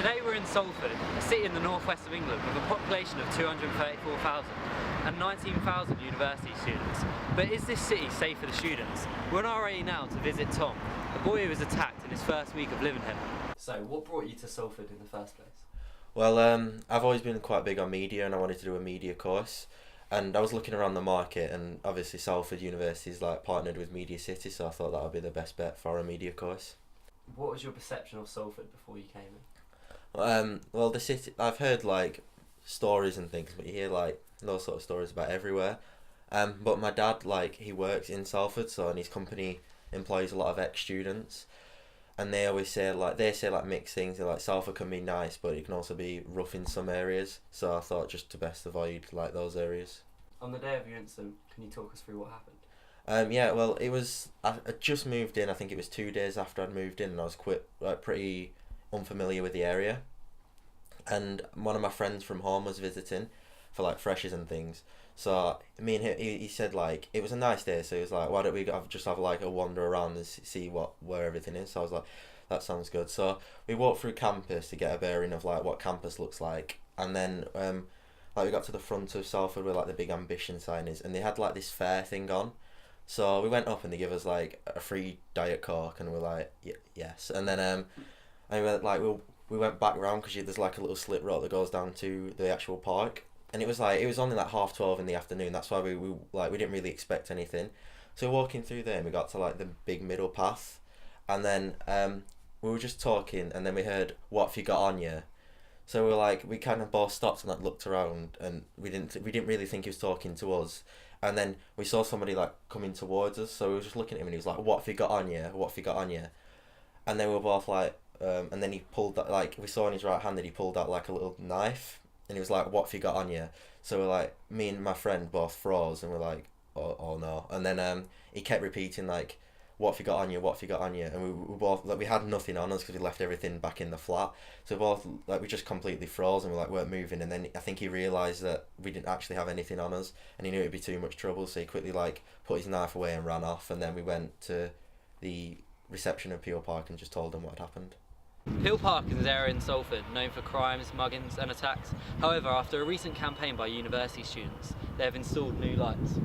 Today we're in Salford, a city in the northwest of England with a population of 234,000 and 19,000 university students. But is this city safe for the students? We're on our way now to visit Tom, a boy who was attacked in his first week of living here. So what brought you to Salford in the first place? Well, I've always been quite big on media and I wanted to do a media course. And I was looking around the market and obviously Salford University is like partnered with Media City, so I thought that would be the best bet for a media course. What was your perception of Salford before you came in? Well, the city, I've heard like stories and things, but you hear like those sort of stories about everywhere. But my dad, like, he works in Salford, so, and his company employs a lot of ex-students. And they always say like mixed things. They're like, Salford can be nice, but it can also be rough in some areas. So I thought just to best avoid like those areas. On the day of your incident, can you talk us through what happened? Yeah, well, I just moved in. I think it was 2 days after I'd moved in, and I was pretty unfamiliar with the area. And one of my friends from home was visiting for like freshers and things. So me and him, he said like it was a nice day, so he was like, why don't we just have like a wander around and see where everything is. So I was like, that sounds good. So we walked through campus to get a bearing of like what campus looks like, and then like we got to the front of Salford where like the big ambition sign is, and they had like this fair thing on. So we went up and they gave us like a free Diet Coke, and we're like, yes. And then and we went back round because there's like a little slip road that goes down to the actual park. And it was only like 12:30 in the afternoon. That's why we didn't really expect anything. So we're walking through there and we got to like the big middle path, and then we were just talking, and then we heard, "What have you got on you?" So we kind of both stopped and like looked around, and we didn't really think he was talking to us. And then we saw somebody like coming towards us, so we were just looking at him, and he was like, "What have you got on you? What have you got on you?" And then we were both like, and then he pulled that, like, we saw in his right hand that he pulled out like a little knife. And he was like, "What have you got on you?" So we're like, me and my friend both froze, and we're like, oh no. And then he kept repeating like, "What have you got on you? What have you got on you?" And we both, like, we had nothing on us because we left everything back in the flat. So both, like, we just completely froze, and we weren't moving. And then I think he realised that we didn't actually have anything on us, and he knew it'd be too much trouble. So he quickly like put his knife away and ran off. And then we went to the reception of Peel Park and just told them what had happened. Peel Park is an area in Salford known for crimes, muggings and attacks. However, after a recent campaign by university students, they have installed new lights.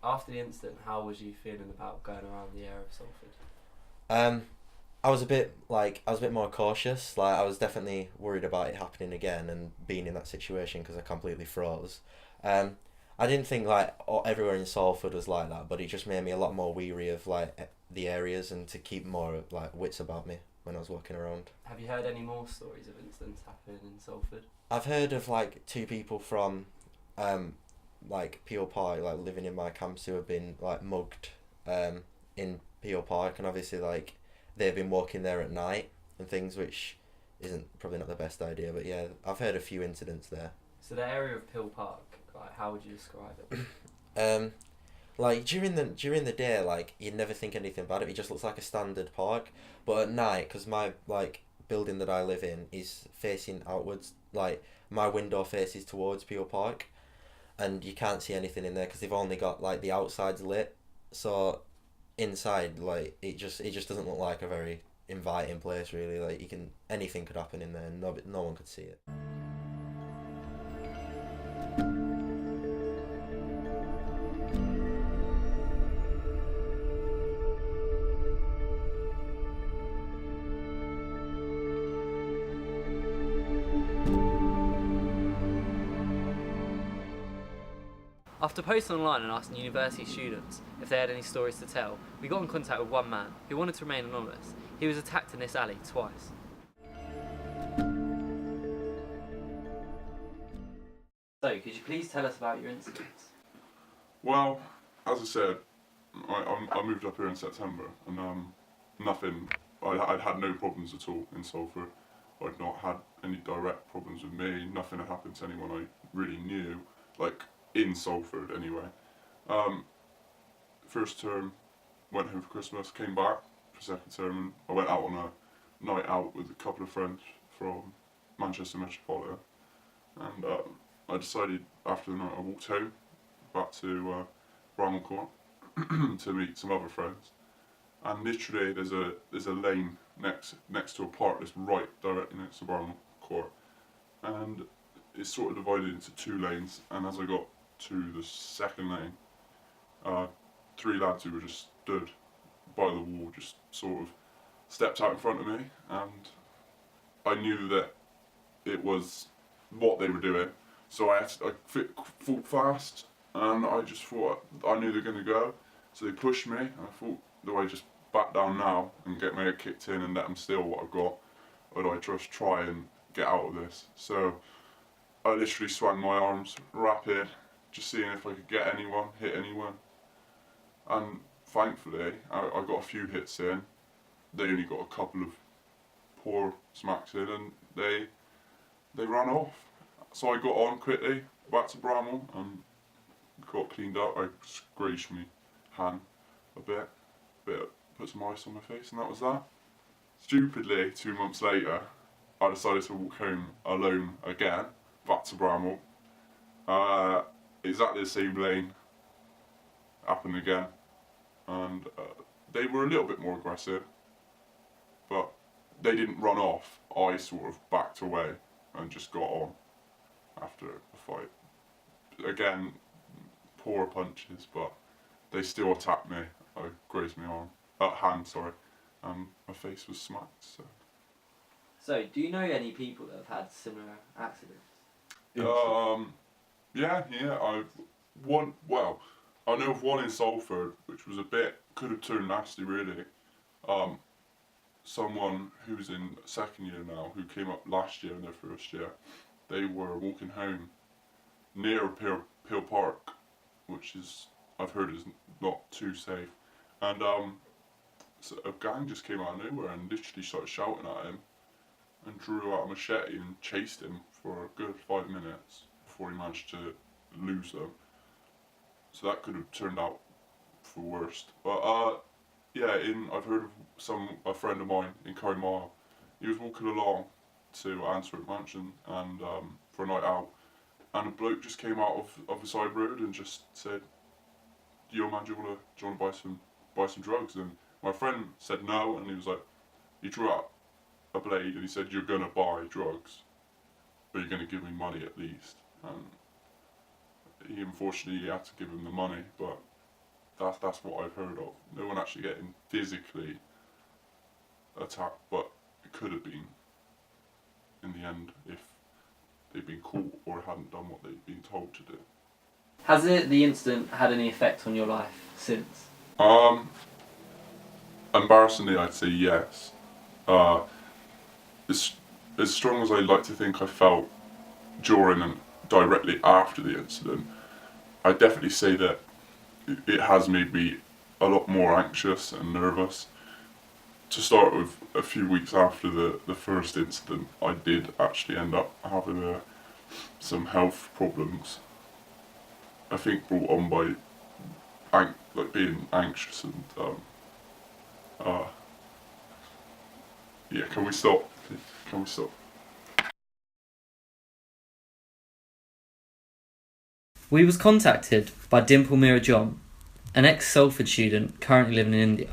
After the incident, how was you feeling about going around the area of Salford? I was a bit more cautious. Like, I was definitely worried about it happening again and being in that situation because I completely froze. I didn't think like everywhere in Salford was like that, but it just made me a lot more weary of like the areas and to keep more like wits about me when I was walking around. Have you heard any more stories of incidents happening in Salford? I've heard of like 2 people from like Peel Park, like living in my campus, who have been like mugged in Peel Park, and obviously like they've been walking there at night and things, which isn't probably not the best idea, but yeah, I've heard a few incidents there. So the area of Peel Park, like, how would you describe it? Like during the day, like, you'd never think anything about it. It just looks like a standard park, but at night, because my like building that I live in is facing outwards, like my window faces towards Peel Park, and you can't see anything in there because they've only got like the outsides lit. So inside, like, it just doesn't look like a very inviting place really. Like, anything could happen in there and no one could see it. After posting online and asking university students if they had any stories to tell, we got in contact with one man who wanted to remain anonymous. He was attacked in this alley twice. So, could you please tell us about your incidents? Well, as I said, I moved up here in September, and I'd had no problems at all in Salford. I'd not had any direct problems with me. Nothing had happened to anyone I really knew, like in Salford anyway. First term, went home for Christmas, came back, for second term, and I went out on a night out with a couple of friends from Manchester Metropolitan, and I decided after the night I walked home back to Bramall Court to meet some other friends, and literally there's a lane next to a park that's right directly next to Bramall Court, and it's sort of divided into two lanes, and as I got to the second lane, three lads who were just stood by the wall just sort of stepped out in front of me, and I knew that it was what they were doing, so I fought fast, and I just thought I knew they were going to go, so they pushed me, and I thought, do I just back down now and get my head kicked in and let them steal what I've got, or do I just try and get out of this? So I literally swung my arms rapid, just seeing if I could get anyone, hit anyone, and thankfully I got a few hits in. They only got a couple of poor smacks in, and they ran off. So I got on quickly back to Bramall and got cleaned up. I scratched my hand a bit, put some ice on my face, and that was that. Stupidly, 2 months later, I decided to walk home alone again, back to Bramall. Exactly the same lane happened again, and they were a little bit more aggressive, but they didn't run off. I sort of backed away and just got on after the fight. Again, poor punches, but they still attacked me. I grazed my hand, and my face was smacked. So, do you know any people that have had similar accidents? Yeah, I know of one in Salford, which was could have turned nasty really. Someone who's in second year now, who came up last year in their first year, they were walking home near Peel Park, which I've heard is not too safe, and so a gang just came out of nowhere and literally started shouting at him, and drew out a machete and chased him for a good 5 minutes before he managed to lose them. So that could have turned out for worst. But yeah, I've heard of a friend of mine in Conor. He was walking along to Ansford Mansion and for a night out, and a bloke just came out of the side road and just said, "Yo man, do you wanna buy some drugs?" And my friend said no, and he was like, he drew out a blade and he said, "You're gonna buy drugs, but you're gonna give me money at least." And he unfortunately had to give him the money, but that's what I've heard of. No one actually getting physically attacked, but it could have been in the end if they'd been caught or hadn't done what they'd been told to do. Has the incident had any effect on your life since? Embarrassingly, I'd say yes. As strong as I like to think I felt during and directly after the incident, I'd definitely say that it has made me a lot more anxious and nervous. To start with, a few weeks after the first incident, I did actually end up having some health problems. I think brought on by being anxious and yeah. Can we stop? Can we stop? We was contacted by Dimple Mira John, an ex-Salford student currently living in India.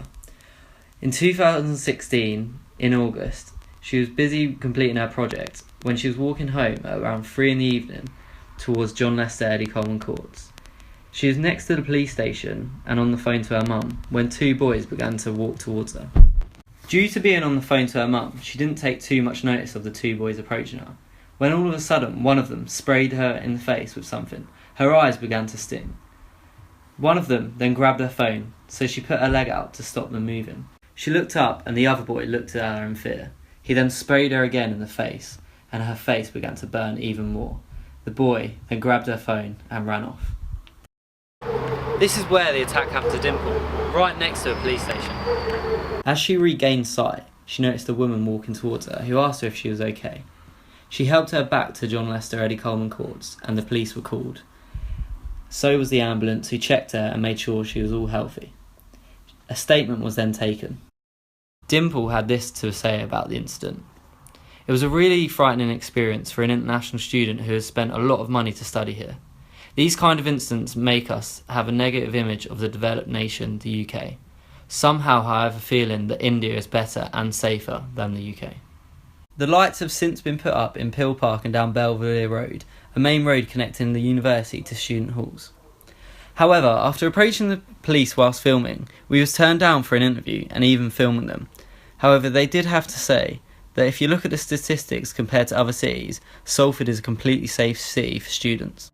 In 2016, in August, she was busy completing her project when she was walking home at around 3 in the evening towards John Lester Eddie Coleman Courts. She was next to the police station and on the phone to her mum when 2 boys began to walk towards her. Due to being on the phone to her mum, she didn't take too much notice of the 2 boys approaching her, when all of a sudden one of them sprayed her in the face with something. Her eyes began to sting. One of them then grabbed her phone, so she put her leg out to stop them moving. She looked up and the other boy looked at her in fear. He then sprayed her again in the face, and her face began to burn even more. The boy then grabbed her phone and ran off. This is where the attack happened to Dimple, right next to a police station. As she regained sight, she noticed a woman walking towards her who asked her if she was okay. She helped her back to John Lester Eddie Coleman Courts and the police were called. So was the ambulance, who checked her and made sure she was all healthy. A statement was then taken. Dimple had this to say about the incident. It was a really frightening experience for an international student who has spent a lot of money to study here. These kind of incidents make us have a negative image of the developed nation, the UK. Somehow, I have a feeling that India is better and safer than the UK. The lights have since been put up in Pill Park and down Belvedere Road, a main road connecting the university to student halls. However, after approaching the police whilst filming, we was turned down for an interview and even filming them. However, they did have to say that if you look at the statistics compared to other cities, Salford is a completely safe city for students.